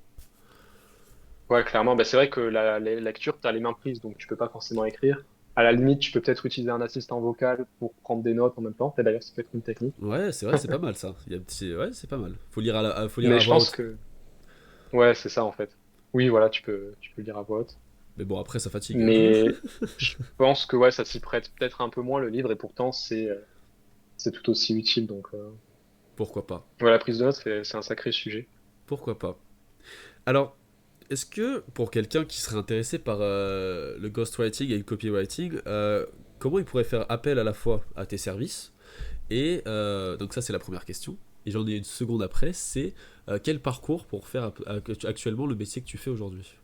Ouais, clairement. Bah, c'est vrai que la lecture, t'as les mains prises, donc tu peux pas forcément écrire. À la limite, tu peux peut-être utiliser un assistant vocal pour prendre des notes en même temps. Et d'ailleurs, ça peut être une technique. Ouais, c'est vrai, c'est pas mal ça. Ouais, c'est pas mal. Faut lire Mais à je voix pense haute. que, ouais, c'est ça, en fait. Oui, voilà, tu peux lire à voix haute. Mais bon, après ça fatigue, hein. Mais je pense que, ouais, ça s'y prête peut-être un peu moins le livre, et pourtant, c'est tout aussi utile. Donc, Pourquoi pas? ouais, la prise de notes, c'est un sacré sujet. Pourquoi pas? Alors, est-ce que pour quelqu'un qui serait intéressé par le ghostwriting et le copywriting, comment il pourrait faire appel à la fois à tes services et donc ça c'est la première question. Et j'en ai une seconde après, c'est quel parcours pour faire actuellement le métier que tu fais aujourd'hui?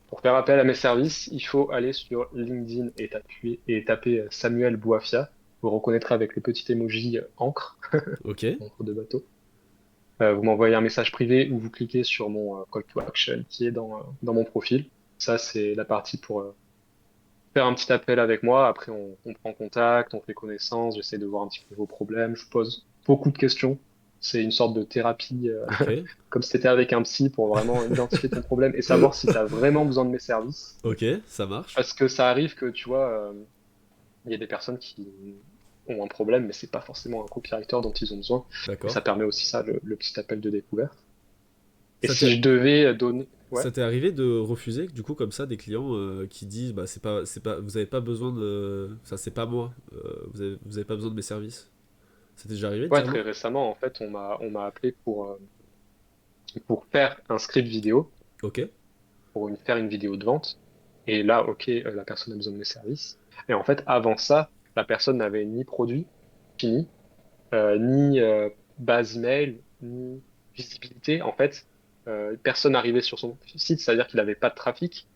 Pour faire appel à mes services, il faut aller sur LinkedIn et taper Samuel Bouafia. Vous reconnaîtrez avec le petit emoji encre, Ok, encre de bateau. Vous m'envoyez un message privé ou vous cliquez sur mon call to action qui est dans mon profil. Ça, c'est la partie pour faire un petit appel avec moi. Après, on prend contact, on fait connaissance, j'essaie de voir un petit peu vos problèmes. Je pose beaucoup de questions. C'est une sorte de thérapie, ok, comme si c'était avec un psy pour vraiment identifier ton problème et savoir si tu as vraiment besoin de mes services. ok, ça marche, Parce que ça arrive que, tu vois, il y a des personnes qui ont un problème, mais c'est pas forcément un copywriter dont ils ont besoin. Et d'accord. ça permet aussi ça, le petit appel de découverte. Et Ça si t'est je devais donner, ouais, ça t'est arrivé de refuser du coup comme ça des clients qui disent bah vous avez pas besoin de ça c'est pas moi vous avez pas besoin de mes services. Ça t'est déjà arrivé de ouais, dire très non? récemment, en fait, on m'a appelé pour faire un script vidéo, Ok, faire une vidéo de vente. Et là, ok, la personne a besoin de mes services. Et en fait, avant ça, la personne n'avait ni produit fini, ni base email, ni visibilité. En fait, personne n'arrivait sur son site, c'est-à-dire qu'il n'avait pas de trafic.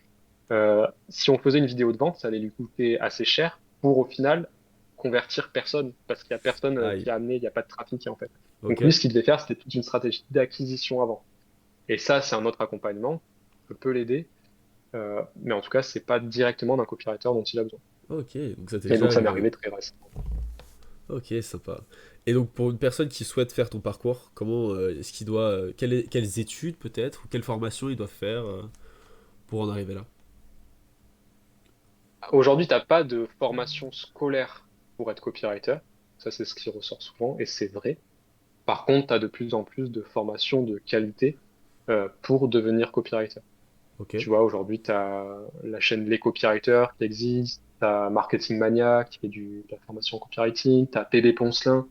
Si on faisait une vidéo de vente, ça allait lui coûter assez cher pour au final convertir personne, parce qu'il y a personne aïe, qui a amené, il n'y a pas de trafic en fait. ok, Donc lui, ce qu'il devait faire, c'était toute une stratégie d'acquisition avant. Et ça, c'est un autre accompagnement. Je peux l'aider, mais en tout cas, c'est pas directement d'un copywriter dont il a besoin. ok, donc ça t'est Et déjà donc ça m'est arrivé. arrivé très récemment. Ok, sympa. Et donc pour une personne qui souhaite faire ton parcours, comment est-ce qu'il doit, quelles études peut-être, ou quelle formation il doit faire pour en arriver là? Aujourd'hui, t'as pas de formation scolaire pour être copywriter. Ça, c'est ce qui ressort souvent, et c'est vrai. Par contre, tu as de plus en plus de formations de qualité pour devenir copywriter. Ok, Tu vois, aujourd'hui, tu as la chaîne Les Copywriters qui existe, tu as Marketing Mania qui fait de la formation en copywriting, tu as PB Poncelin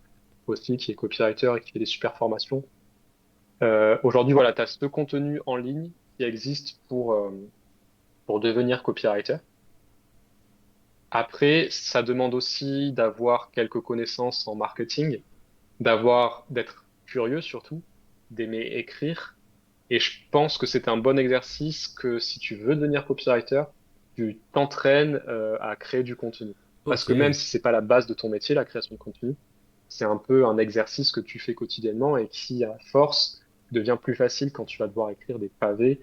aussi, qui est copywriter et qui fait des super formations. Aujourd'hui, voilà, tu as ce contenu en ligne qui existe pour devenir copywriter. Après, ça demande aussi d'avoir quelques connaissances en marketing, d'être curieux surtout, d'aimer écrire. Et je pense que c'est un bon exercice que si tu veux devenir copywriter, tu t'entraînes à créer du contenu. Parce Ok. que même si c'est pas la base de ton métier, la création de contenu, c'est un peu un exercice que tu fais quotidiennement et qui, à force, devient plus facile quand tu vas devoir écrire des pavés,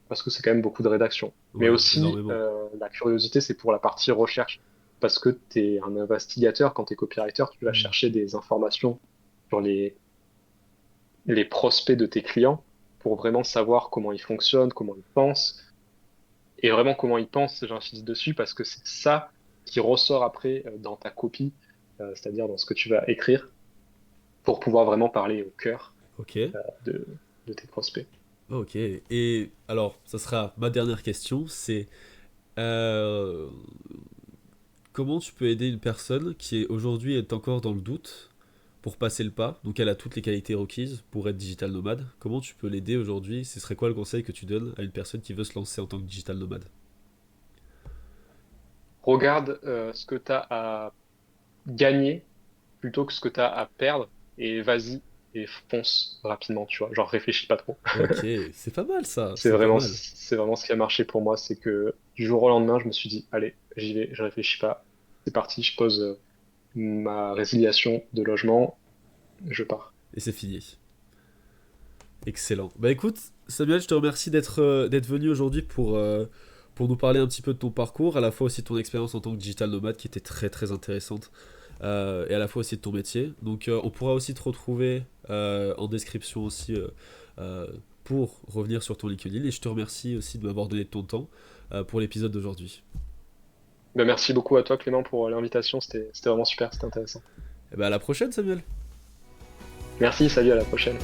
parce que c'est quand même beaucoup de rédaction. Mais Ouais, aussi, énormément. la curiosité, c'est pour la partie recherche. Parce que tu es un investigateur, quand tu es copywriter, tu vas Hmm. chercher des informations sur les prospects de tes clients pour vraiment savoir comment ils fonctionnent, comment ils pensent. Et vraiment, comment ils pensent, j'insiste dessus parce que c'est ça qui ressort après dans ta copie, c'est-à-dire dans ce que tu vas écrire pour pouvoir vraiment parler au cœur Ok. de, de tes prospects. Ok. Et alors, ça sera ma dernière question, c'est euh, comment tu peux aider une personne qui aujourd'hui est encore dans le doute pour passer le pas, donc elle a toutes les qualités requises pour être digital nomade. Comment tu peux l'aider aujourd'hui? Ce serait quoi le conseil que tu donnes à une personne qui veut se lancer en tant que digital nomade? Regarde ce que tu as à gagner plutôt que ce que tu as à perdre et vas-y et fonce rapidement, tu vois. Genre réfléchis pas trop. Ok, c'est pas mal ça, c'est pas mal. C'est vraiment ce qui a marché pour moi, c'est que du jour au lendemain, je me suis dit, allez, j'y vais, je réfléchis pas, c'est parti, je pose ma résiliation de logement, je pars. Et c'est fini. Excellent. Bah écoute, Samuel, je te remercie d'être venu aujourd'hui pour nous parler un petit peu de ton parcours, à la fois aussi de ton expérience en tant que digital nomade qui était très très intéressante, et à la fois aussi de ton métier. Donc on pourra aussi te retrouver en description aussi euh, pour revenir sur ton LinkedIn, et je te remercie aussi de m'avoir donné de ton temps pour l'épisode d'aujourd'hui. Ben, merci beaucoup à toi, Clément, pour l'invitation, c'était vraiment super, c'était intéressant. Et bah à la prochaine, Samuel. Merci, salut, à la prochaine.